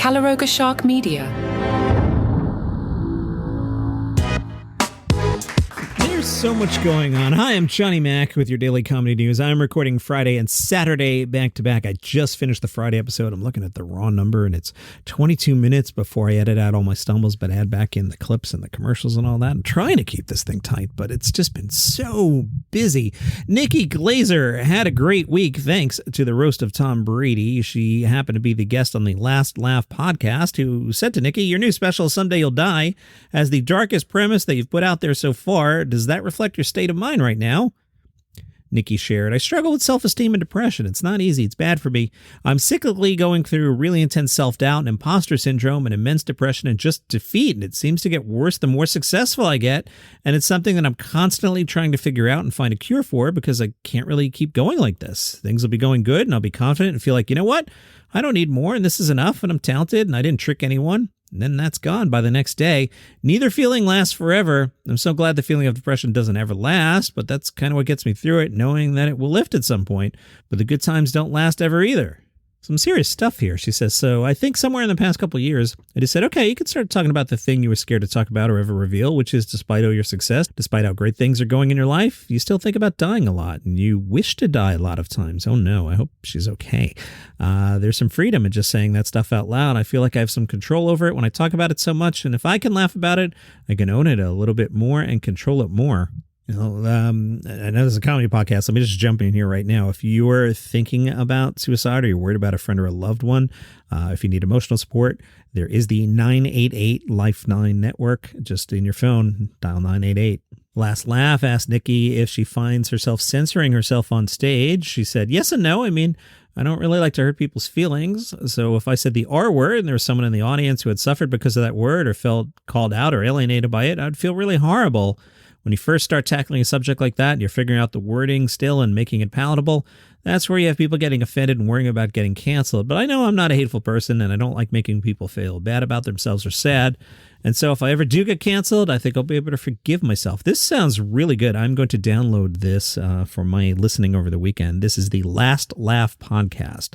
Caloroga Shark Media. There's so much going on. Hi, I'm Johnny Mac with your daily comedy news. I'm recording Friday and Saturday back to back. I just finished the Friday episode. I'm looking at the raw number, and it's 22 minutes before I edit out all my stumbles, but add back in the clips and the commercials and all that. I'm trying to keep this thing tight, but it's just been so busy. Nikki Glaser had a great week thanks to the roast of Tom Brady. She happened to be the guest on the Last Laugh podcast, who said to Nikki, "Your new special, Someday You'll Die, has the darkest premise that you've put out there so far. Does that reflect your state of mind right now?" Nikki shared, "I struggle with self-esteem and depression. It's not easy. It's bad for me. I'm cyclically going through really intense self-doubt and imposter syndrome and immense depression and just defeat. And it seems to get worse the more successful I get. And it's something that I'm constantly trying to figure out and find a cure for, because I can't really keep going like this. Things will be going good and I'll be confident and feel like, you know what? I don't need more and this is enough and I'm talented and I didn't trick anyone. And then that's gone by the next day. Neither feeling lasts forever. I'm so glad the feeling of depression doesn't ever last, but that's kind of what gets me through it, knowing that it will lift at some point. But the good times don't last ever either." Some serious stuff here, she says. So I think somewhere in the past couple of years, I just said, okay, you can start talking about the thing you were scared to talk about or ever reveal, which is despite all your success, despite how great things are going in your life, you still think about dying a lot and you wish to die a lot of times. Oh no, I hope she's okay. There's some freedom in just saying that stuff out loud. I feel like I have some control over it when I talk about it so much. And if I can laugh about it, I can own it a little bit more and control it more. I know this is a comedy podcast. Let me just jump in here right now. If you're thinking about suicide or you're worried about a friend or a loved one, if you need emotional support, there is the 988 Life 9 network. Just in your phone, dial 988. Last Laugh asked Nikki if she finds herself censoring herself on stage. She said, yes and no. I mean, I don't really like to hurt people's feelings. So if I said the R word and there was someone in the audience who had suffered because of that word or felt called out or alienated by it, I'd feel really horrible. When you first start tackling a subject like that and you're figuring out the wording still and making it palatable, that's where you have people getting offended and worrying about getting canceled. But I know I'm not a hateful person and I don't like making people feel bad about themselves or sad. And so if I ever do get canceled, I think I'll be able to forgive myself. This sounds really good. I'm going to download this for my listening over the weekend. This is the Last Laugh podcast.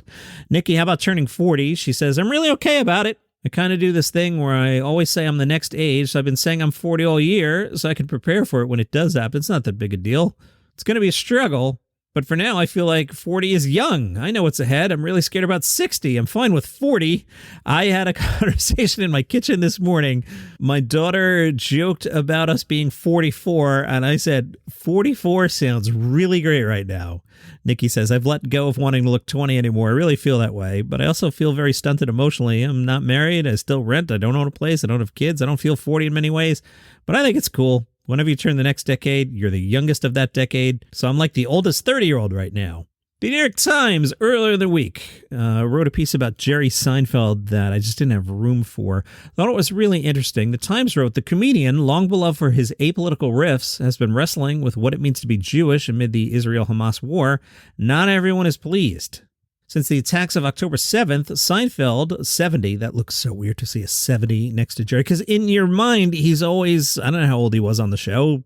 Nikki, how about turning 40? She says, I'm really okay about it. I kind of do this thing where I always say I'm the next age, so I've been saying I'm 40 all year so I can prepare for it when it does happen. It's not that big a deal. It's going to be a struggle, but for now I feel like 40 is young. I know what's ahead. I'm really scared about 60. I'm fine with 40. I had a conversation in my kitchen this morning. My daughter joked about us being 44, and I said, 44 sounds really great right now. Nikki says, I've let go of wanting to look 20 anymore. I really feel that way, but I also feel very stunted emotionally. I'm not married. I still rent. I don't own a place. I don't have kids. I don't feel 40 in many ways, but I think it's cool. Whenever you turn the next decade, you're the youngest of that decade. So I'm like the oldest 30-year-old right now. The New York Times earlier in the week wrote a piece about Jerry Seinfeld that I just didn't have room for. Thought it was really interesting. The Times wrote, the comedian, long beloved for his apolitical riffs, has been wrestling with what it means to be Jewish amid the Israel-Hamas war. Not everyone is pleased. Since the attacks of October 7th, Seinfeld, 70, that looks so weird to see a 70 next to Jerry, because in your mind, he's always, I don't know how old he was on the show,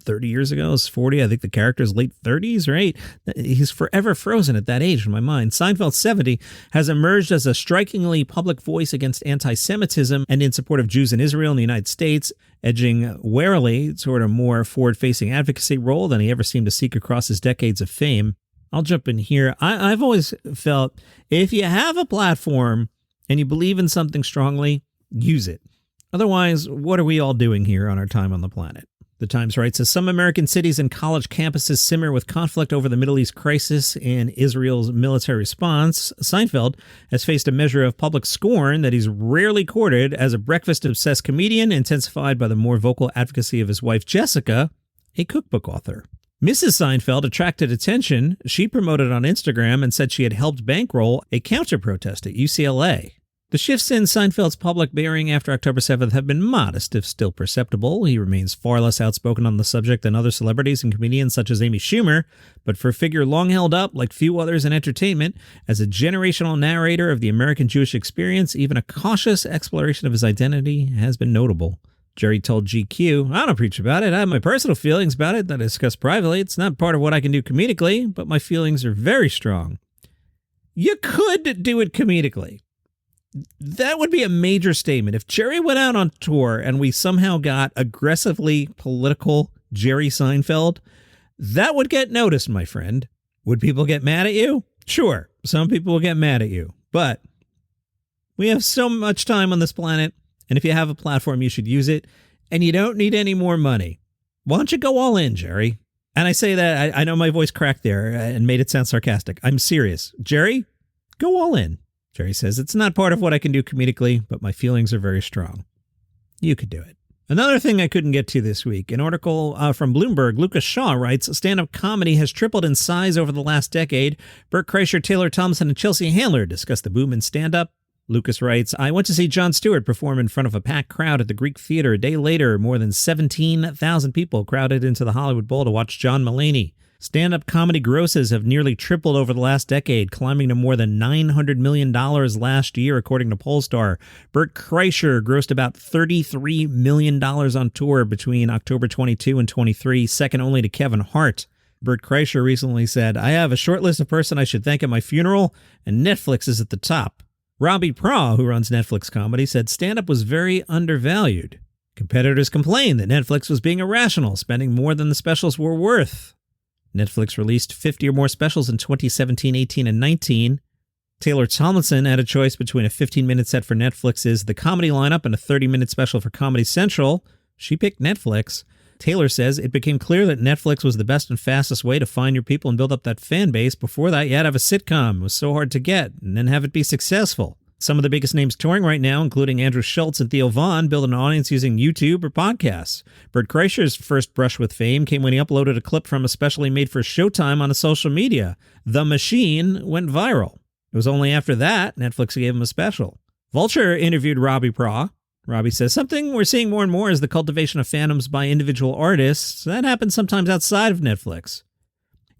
30 years ago, is 40. I think the character's late 30s, right? He's forever frozen at that age in my mind. Seinfeld, 70, has emerged as a strikingly public voice against anti-Semitism and in support of Jews in Israel and the United States, edging warily toward a more forward-facing advocacy role than he ever seemed to seek across his decades of fame. I'll jump in here. I've always felt if you have a platform and you believe in something strongly, use it. Otherwise, what are we all doing here on our time on the planet? The Times writes, as some American cities and college campuses simmer with conflict over the Middle East crisis and Israel's military response, Seinfeld has faced a measure of public scorn that he's rarely courted as a breakfast-obsessed comedian, intensified by the more vocal advocacy of his wife, Jessica, a cookbook author. Mrs. Seinfeld attracted attention. She promoted on Instagram and said she had helped bankroll a counter-protest at UCLA. The shifts in Seinfeld's public bearing after October 7th have been modest, if still perceptible. He remains far less outspoken on the subject than other celebrities and comedians such as Amy Schumer, but for a figure long held up, like few others in entertainment, as a generational narrator of the American Jewish experience, even a cautious exploration of his identity has been notable. Jerry told GQ, I don't preach about it. I have my personal feelings about it that I discuss privately. It's not part of what I can do comedically, but my feelings are very strong. You could do it comedically. That would be a major statement. If Jerry went out on tour and we somehow got aggressively political Jerry Seinfeld, that would get noticed, my friend. Would people get mad at you? Sure, some people will get mad at you. But we have so much time on this planet, and if you have a platform, you should use it, and you don't need any more money. Why don't you go all in, Jerry? And I say that, I know my voice cracked there and made it sound sarcastic. I'm serious. Jerry, go all in. Jerry says, it's not part of what I can do comedically, but my feelings are very strong. You could do it. Another thing I couldn't get to this week, an article from Bloomberg, Lucas Shaw writes, stand-up comedy has tripled in size over the last decade. Bert Kreischer, Taylor Thompson, and Chelsea Handler discuss the boom in stand-up. Lucas writes, I went to see Jon Stewart perform in front of a packed crowd at the Greek Theater. A day later, more than 17,000 people crowded into the Hollywood Bowl to watch John Mulaney. Stand-up comedy grosses have nearly tripled over the last decade, climbing to more than $900 million last year, according to Pollstar. Bert Kreischer grossed about $33 million on tour between October 22 and 23, second only to Kevin Hart. Bert Kreischer recently said, I have a short list of person I should thank at my funeral, and Netflix is at the top. Robbie Praw, who runs Netflix Comedy, said stand-up was very undervalued. Competitors complained that Netflix was being irrational, spending more than the specials were worth. Netflix released 50 or more specials in 2017, 18, and 19. Taylor Tomlinson had a choice between a 15-minute set for Netflix's The Comedy Lineup and a 30-minute special for Comedy Central. She picked Netflix. Taylor says it became clear that Netflix was the best and fastest way to find your people and build up that fan base. Before that, you had to have a sitcom. It was so hard to get, and then have it be successful. Some of the biggest names touring right now, including Andrew Schultz and Theo Von, build an audience using YouTube or podcasts. Bert Kreischer's first brush with fame came when he uploaded a clip from a special he made for Showtime on a social media. The Machine went viral. It was only after that Netflix gave him a special. Vulture interviewed Robbie Praw. Robbie says, something we're seeing more and more is the cultivation of fandoms by individual artists. That happens sometimes outside of Netflix.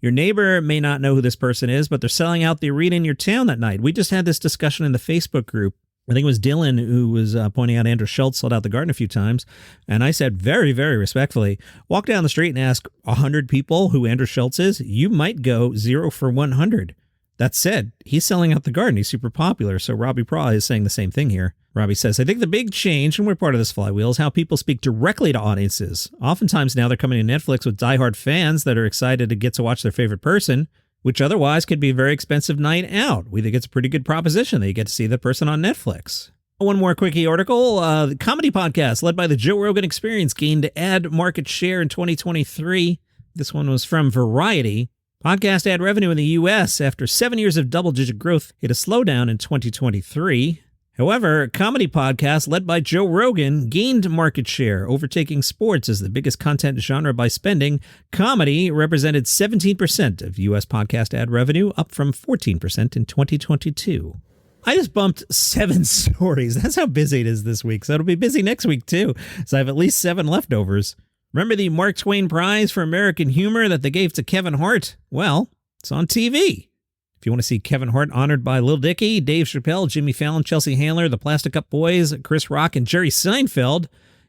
Your neighbor may not know who this person is, but they're selling out the arena in your town that night. We just had this discussion in the Facebook group. I think it was Dylan who was pointing out Andrew Schultz sold out the Garden a few times. And I said very, very respectfully, walk down the street and ask 100 people who Andrew Schultz is. You might go 0 for 100. That said, he's selling out the Garden. He's super popular. So Robbie Praw is saying the same thing here. Robbie says, I think the big change, and we're part of this flywheel, is how people speak directly to audiences. Oftentimes now they're coming to Netflix with diehard fans that are excited to get to watch their favorite person, which otherwise could be a very expensive night out. We think it's a pretty good proposition that you get to see the person on Netflix. One more quickie article. The comedy podcast led by the Joe Rogan Experience gained ad market share in 2023. This one was from Variety. Podcast ad revenue in the U.S. after 7 years of double-digit growth hit a slowdown in 2023. However, comedy podcast led by Joe Rogan gained market share, overtaking sports as the biggest content genre by spending. Comedy represented 17% of U.S. podcast ad revenue, up from 14% in 2022. I just bumped 7 stories. That's how busy it is this week. So it'll be busy next week, too. So I have at least 7 leftovers. Remember the Mark Twain Prize for American Humor that they gave to Kevin Hart? Well, it's on TV. If you want to see Kevin Hart honored by Lil Dicky, Dave Chappelle, Jimmy Fallon, Chelsea Handler, the Plastic Cup Boys, Chris Rock, and Jerry Seinfeld,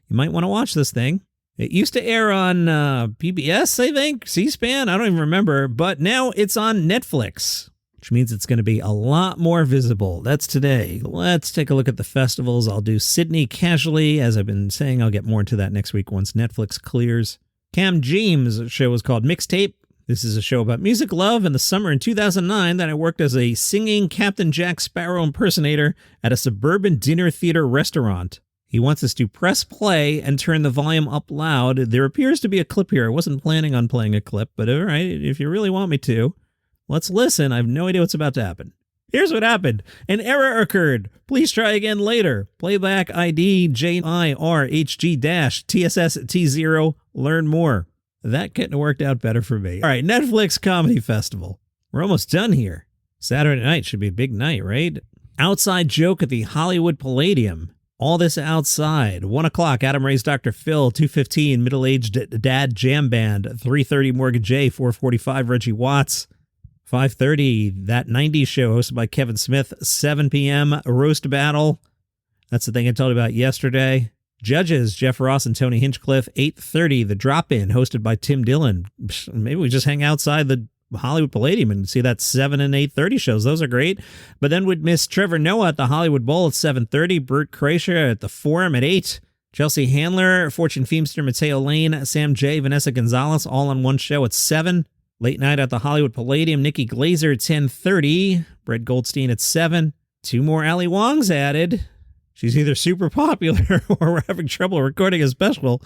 you might want to watch this thing. It used to air on PBS, I think, C-SPAN, I don't even remember, but now it's on Netflix, which means it's going to be a lot more visible. That's today. Let's take a look at the festivals. I'll do Sydney casually. As I've been saying, I'll get more into that next week once Netflix clears. Cam James' show is called Mixtape. This is a show about music, love, and the summer in 2009 that I worked as a singing Captain Jack Sparrow impersonator at a suburban dinner theater restaurant. He wants us to press play and turn the volume up loud. There appears to be a clip here. I wasn't planning on playing a clip, but all right, if you really want me to, let's listen. I have no idea what's about to happen. Here's what happened. An error occurred. Please try again later. Playback ID JIRHG-TSST0. Learn more. That couldn't have worked out better for me. All right, Netflix Comedy Festival. We're almost done here. Saturday night should be a big night, right? Outside joke at the Hollywood Palladium. All this outside. 1 o'clock, Adam Ray's Dr. Phil. 2:15, Middle-Aged Dad Jam Band. 3:30, Morgan J. 4:45, Reggie Watts. 5:30, That 90s Show hosted by Kevin Smith. 7 p.m., Roast Battle. That's the thing I told you about yesterday. Judges, Jeff Ross and Tony Hinchcliffe. 8:30, The Drop-In hosted by Tim Dillon. Maybe we just hang outside the Hollywood Palladium and see that 7 and 8:30 shows. Those are great. But then we'd miss Trevor Noah at the Hollywood Bowl at 7:30, Bert Kreischer at the Forum at 8, Chelsea Handler, Fortune Feimster, Mateo Lane, Sam J, Vanessa Gonzalez, all on one show at 7. Late night at the Hollywood Palladium, Nikki Glaser at 10:30, Brett Goldstein at 7. 2 more Ali Wongs added. She's either super popular or we're having trouble recording a special.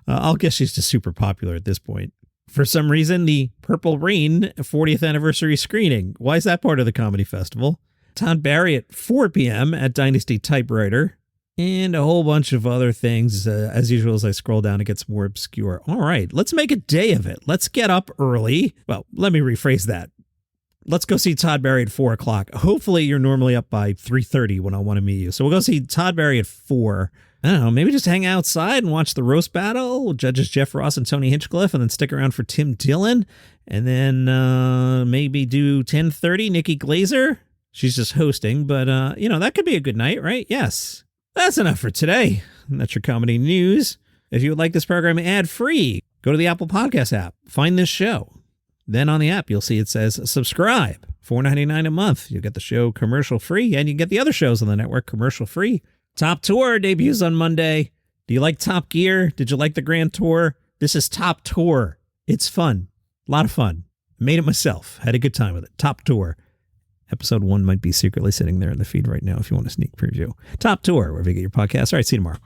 I'll guess she's just super popular at this point. For some reason, the Purple Rain 40th anniversary screening. Why is that part of the comedy festival? Todd Barry at 4 p.m. at Dynasty Typewriter. And a whole bunch of other things. As usual, as I scroll down, it gets more obscure. All right, let's make a day of it. Let's get up early. Well, let me rephrase that. Let's go see Todd Barry at 4 o'clock. Hopefully you're normally up by 3:30 when I want to meet you. So we'll go see Todd Barry at 4. I don't know, maybe just hang outside and watch the roast battle. Judges Jeff Ross and Tony Hinchcliffe, and then stick around for Tim Dillon. And then maybe do 10:30 Nikki Glaser. She's just hosting, but that could be a good night, right? Yes. That's enough for today. That's your comedy news. If you would like this program ad-free, go to the Apple Podcast app, find this show. Then on the app, you'll see it says subscribe, $4.99 a month. You'll get the show commercial-free, and you get the other shows on the network commercial-free. Top Tour debuts on Monday. Do you like Top Gear? Did you like the Grand Tour? This is Top Tour. It's fun. A lot of fun. Made it myself. Had a good time with it. Top Tour. Episode 1 might be secretly sitting there in the feed right now if you want a sneak preview. Top Tour, wherever you get your podcasts. All right, see you tomorrow.